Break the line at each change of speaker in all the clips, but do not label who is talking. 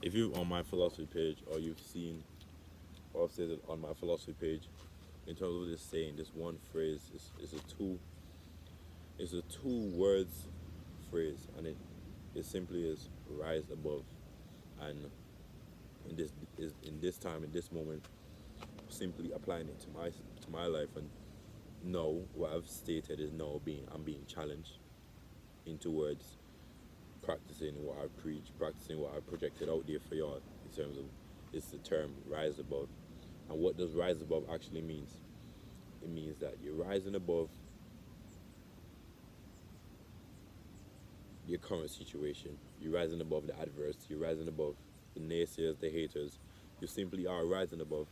if you're on my philosophy page or you've seen or I've said it on my philosophy page, in terms of this saying, this one phrase is a two words phrase, and it simply is rise above. And in this time, in this moment, simply applying it to my life, and no, what I've stated is no, I'm being challenged into words, practicing what I preach, practicing what I projected out there for y'all in terms of it's the term rise above. And what does rise above actually means? It means that you're rising above your current situation. You're rising above the adversity. You're rising above the naysayers, the haters. You simply are rising above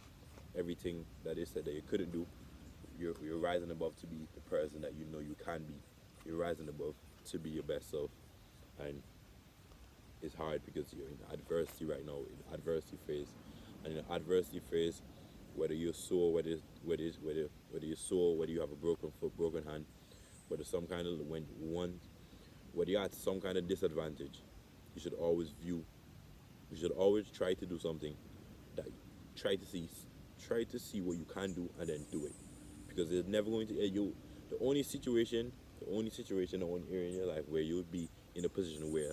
everything that they said that you couldn't do. You're rising above to be the person that you know you can be. You're rising above to be your best self. And it's hard because you're in adversity right now, in adversity phase. And in the adversity phase, whether you're sore, whether you're sore, whether you have a broken foot, broken hand, whether some kind of whether you're at some kind of disadvantage, you should always try to do something that try to see what you can do and then do it, because it's never going to you. The only situation, the only area in your life where you would be in a position where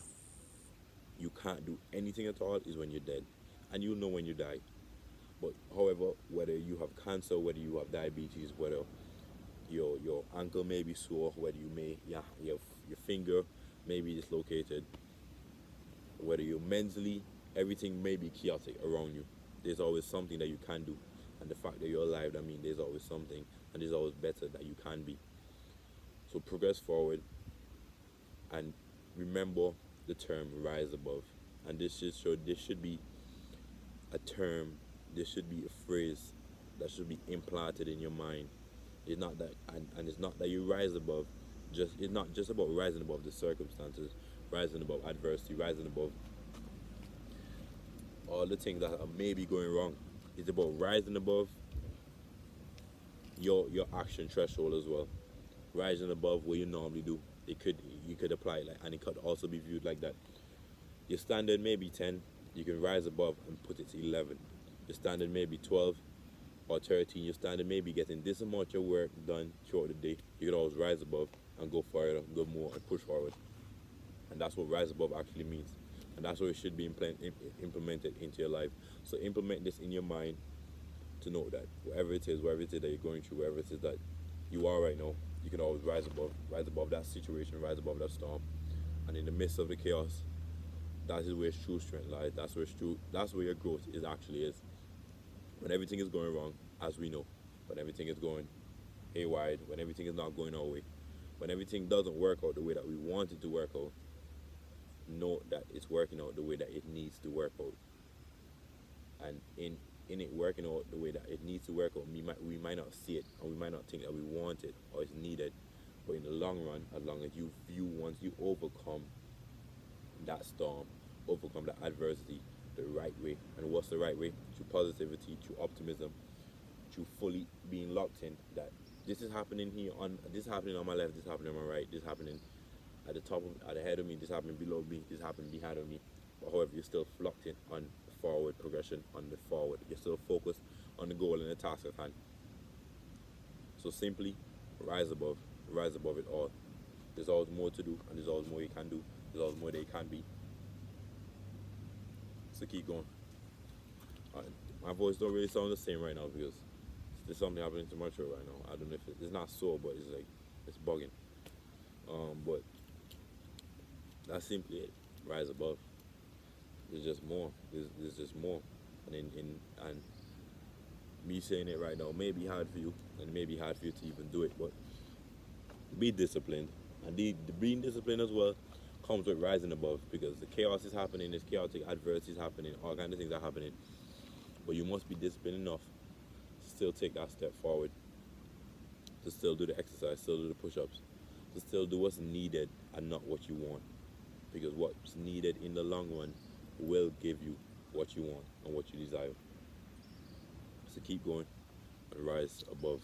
you can't do anything at all is when you're dead, and you'll know when you die. But however, whether you have cancer, whether you have diabetes, whether your ankle may be sore, whether you may your finger may be dislocated, whether you're mentally, everything may be chaotic around you. There's always something that you can do, and the fact that you're alive, I mean, there's always something, and there's always better that you can be. So progress forward, and remember the term rise above. And this should be a term, this should be a phrase that should be implanted in your mind. It's not that, and it's not that you rise above. It's not just about rising above the circumstances, rising above adversity, rising above all the things that are maybe going wrong. It's about rising above your action threshold as well, rising above what you normally do. You could apply it like, and it could also be viewed like that. Your standard may be 10, you can rise above and put it to 11. Your standard may be 12 or 13. Your standard may be getting this amount of work done throughout the day. You can always rise above and go further, go more, and push forward. And that's what rise above actually means. And that's what it should be implemented into your life. So implement this in your mind to know that whatever it is that you're going through, wherever it is that you are right now, you can always rise above that situation, rise above that storm. And in the midst of the chaos, that is where true strength lies. That's where your growth is. When everything is going wrong, as we know, when everything is going haywire, when everything is not going our way, when everything doesn't work out the way that we want it to work out, know that it's working out the way that it needs to work out. And in it working out the way that it needs to work out, we might not see it, and we might not think that we want it or it's needed. But in the long run, as long as once you overcome that storm, overcome that adversity the right way. And what's the right way? Through positivity, through optimism, through fully being locked in that this is happening this is happening on my left, this is happening on my right, this is happening at the head of me, this is happening below me, this is happening behind of me. But however, you're still locked in on forward progression, on the forward. You're still focused on the goal and the task at hand. So simply rise above it all. There's always more to do, and there's always more you can do. There's always more that you can be. So keep going. My voice don't really sound the same right now because there's something happening to my throat right now. I don't know if it's not sore, but it's bugging. But that's simply it. Rise above. There's just more. There's just more. And me saying it right now may be hard for you, and it may be hard for you to even do it, but be disciplined. And the being disciplined as well comes with rising above, because the chaos is happening, there's chaotic adversity is happening, all kinds of things are happening. But you must be disciplined enough to still take that step forward, to still do the exercise, still do the push-ups, to still do what's needed and not what you want. Because what's needed in the long run will give you what you want and what you desire. So keep going and rise above.